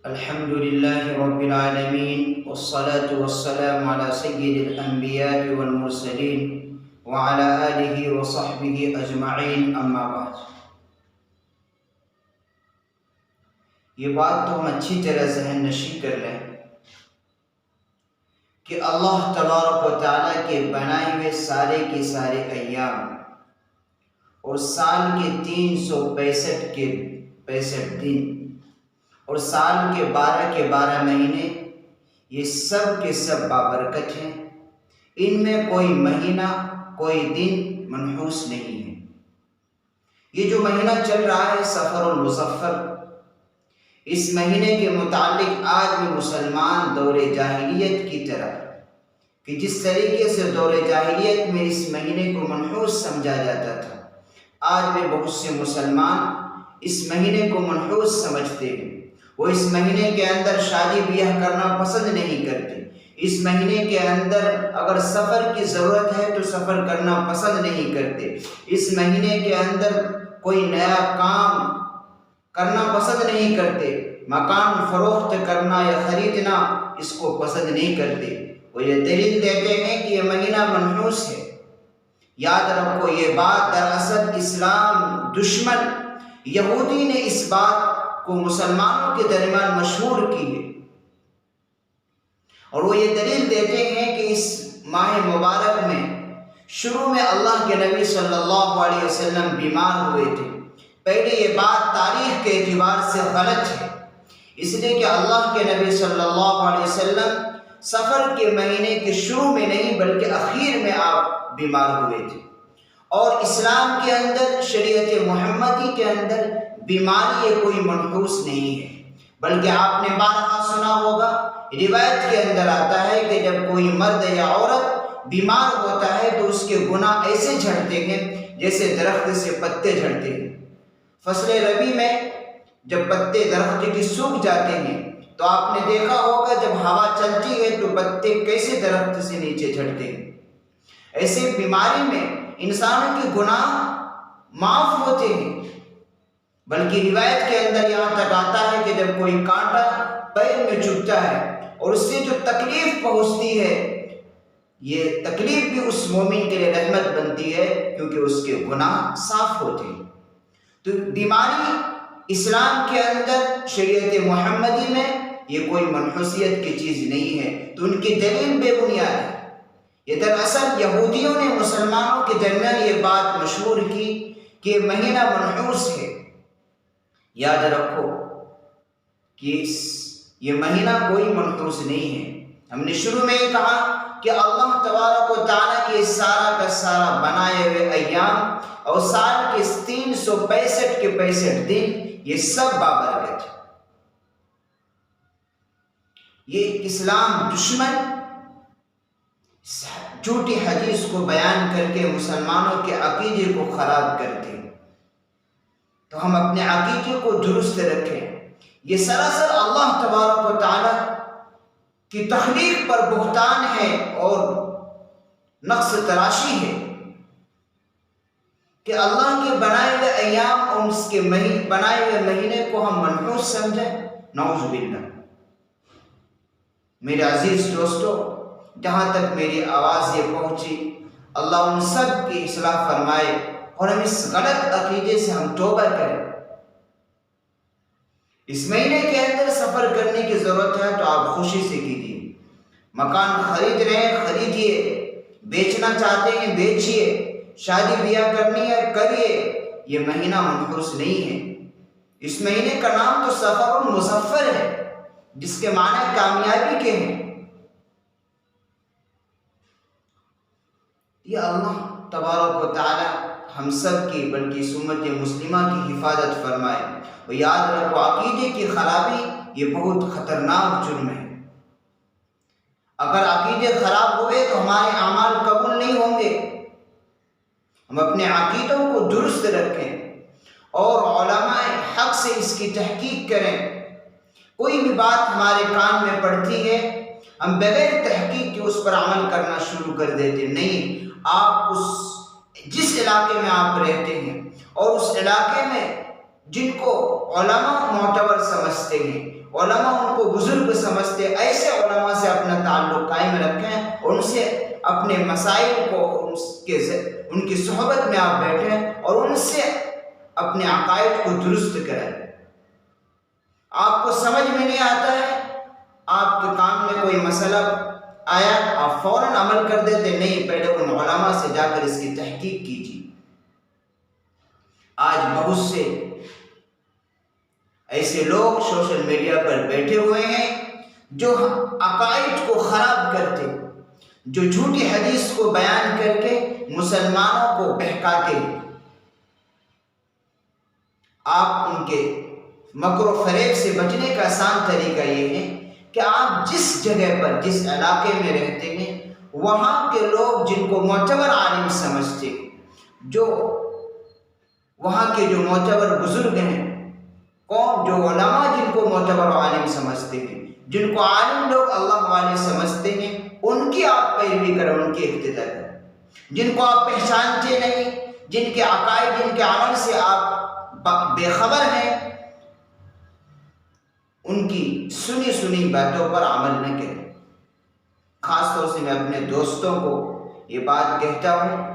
الحمد لله رب العالمين والصلاة والسلام على سيد الأنبياء والمرسلين وعلى آله وصحبه أجمعين أما بعد. یہ بات تو ہم اچھی طرح ذہن نشین کر لیں کہ اللہ تبارک و تعالیٰ کے بنائے ہوئے سارے کے سارے ایام اور سال کے 365 کے 65 دن اور سال کے 12 مہینے یہ سب کے سب بابرکت ہیں. ان میں کوئی مہینہ کوئی دن منحوس نہیں ہے. یہ جو مہینہ چل رہا ہے صفر المظفر، اس مہینے کے متعلق آج بھی مسلمان دور جاہلیت کی طرح کہ جس طریقے سے دور جاہلیت میں اس مہینے کو منحوس سمجھا جاتا تھا، آج بھی بہت سے مسلمان اس مہینے کو منحوس سمجھتے ہیں. وہ اس مہینے کے اندر شادی بیاہ کرنا پسند نہیں کرتے. اس مہینے کے اندر اگر سفر کی ضرورت ہے تو سفر کرنا پسند نہیں کرتے. اس مہینے کے اندر کوئی نیا کام کرنا پسند نہیں کرتے. مکان فروخت کرنا یا خریدنا اس کو پسند نہیں کرتے. وہ یہ دلیل دیتے ہیں کہ یہ مہینہ منحوس ہے. یاد رکھو یہ بات دراصل اسلام دشمن یہودی نے اس بات کو مسلمانوں کے درمیان مشہور کی ہے، اور وہ یہ دلیل دیتے ہیں کہ اس ماہ مبارک میں شروع میں اللہ کے نبی صلی اللہ علیہ وسلم بیمار ہوئے تھے. پہلے یہ بات تاریخ کے اعتبار سے غلط ہے، اس لیے کہ اللہ کے نبی صلی اللہ علیہ وسلم سفر کے مہینے کے شروع میں نہیں بلکہ اخیر میں آپ بیمار ہوئے تھے. اور اسلام کے اندر شریعت محمدی کے اندر بیماری یہ کوئی منحوس نہیں ہے، بلکہ آپ نے بارہا سنا ہوگا، روایت کے اندر آتا ہے کہ جب کوئی مرد یا عورت بیمار ہوتا ہے تو اس کے گناہ ایسے جھڑتے ہیں جیسے درخت سے پتے جھڑتے ہیں. فصل ربی میں جب پتے درخت کی سوکھ جاتے ہیں تو آپ نے دیکھا ہوگا جب ہوا چلتی ہے تو پتے کیسے درخت سے نیچے جھڑتے ہیں. ایسے بیماری میں انسانوں کے گناہ معاف ہوتے ہیں، بلکہ روایت کے اندر یہاں تک آتا ہے کہ جب کوئی کانٹا پیر میں چبھتا ہے اور اس سے جو تکلیف پہنچتی ہے، یہ تکلیف بھی اس مومن کے لیے رحمت بنتی ہے کیونکہ اس کے گناہ صاف ہوتے ہیں. تو بیماری اسلام کے اندر شریعت محمدی میں یہ کوئی منحوسیت کی چیز نہیں ہے، تو ان کی دلیل بے بنیاد ہے. یہ دراصل یہودیوں نے مسلمانوں کے درمیان یہ بات مشہور کی کہ یہ مہینہ منحوس ہے. یاد رکھو کہ یہ مہینہ کوئی منحوس نہیں ہے. ہم نے شروع میں یہ کہا کہ اللہ تبارک و تعالیٰ کے سارا کا سارا بنائے ہوئے ایام اور سال کے 365 کے 65 دن یہ سب بابرکت ہے. یہ اسلام دشمن جھوٹی حدیث کو بیان کر کے مسلمانوں کے عقیدے کو خراب کرتے ہیں. تو ہم اپنے عقیدے کو درست رکھیں. یہ سراسر اللہ تبارک و تعالیٰ کی تخلیق پر بہتان ہے اور نقص تراشی ہے کہ اللہ کے بنائے ہوئے ایام اور اس کے بنائے ہوئے مہینے کو ہم منحوس سمجھیں. نعوذ باللہ. میرے عزیز دوستو، جہاں تک میری آواز یہ پہنچی، اللہ ان سب کی اصلاح فرمائے اور ہم اس غلط عقیدے سے ہم توبہ کریں. اس مہینے کے اندر سفر کرنے کی ضرورت ہے تو آپ خوشی سے کیجیے. مکان خرید رہے ہیں خریدیے، بیچنا چاہتے ہیں بیچیے، شادی بیاہ کرنی ہے کریے. یہ مہینہ منحوس نہیں ہے. اس مہینے کا نام تو سفر المظفر ہے، جس کے معنی کامیابی کے ہیں. یہ اللہ تبارک و تعالی ہم سب کی بلکہ اس امت مسلمہ کی حفاظت فرمائے. اور یاد رکھو عقیدے کی خرابی یہ بہت خطرناک جرم ہے. اگر عقیدے خراب ہوئے تو ہمارے اعمال قبول نہیں ہوں گے. ہم اپنے عقیدوں کو درست رکھیں اور علماء حق سے اس کی تحقیق کریں. کوئی بھی بات ہمارے کان میں پڑتی ہے ہم بغیر تحقیق کے اس پر عمل کرنا شروع کر دیتے. نہیں، آپ جس علاقے میں آپ رہتے ہیں اور اس علاقے میں جن کو علماء معتبر سمجھتے ہیں علماء ان کو بزرگ سمجھتے، ایسے علماء سے اپنا تعلق قائم رکھیں، ان سے اپنے مسائل کو ان کی صحبت میں آپ بیٹھیں اور ان سے اپنے عقائد کو درست کریں۔ آپ کو سمجھ میں نہیں آتا ہے، آپ کے کام میں کوئی مسئلہ آیا، آپ فوراً عمل کر دیتے، نہیں، پہلے ان علماء سے جا کر اس کی تحقیق کیجیے۔ آج بہت سے ایسے لوگ سوشل میڈیا پر بیٹھے ہوئے ہیں جو عقائد کو خراب کرتے، جو جھوٹی حدیث کو بیان کر کے مسلمانوں کو بہکاتے۔ آپ ان کے مکر و فریب سے بچنے کا آسان طریقہ یہ ہے کہ آپ جس جگہ پر، جس علاقے میں رہتے ہیں، وہاں کے لوگ جن کو معتبر عالم سمجھتے، جو وہاں کے جو معتبر بزرگ ہیں، کون؟ جو علماء جن کو معتبر عالم سمجھتے ہیں، جن کو عالم لوگ اللہ والے سمجھتے ہیں، ان کی آپ پیروی کریں، ان کی اقتداء کریں۔ جن کو آپ پہچانتے نہیں، جن کے عقائد، جن کے عمل سے آپ بے خبر ہیں، ان کی سنی سنی باتوں پر عمل نہ کریں۔ خاص طور سے میں اپنے دوستوں کو یہ بات کہتا ہوں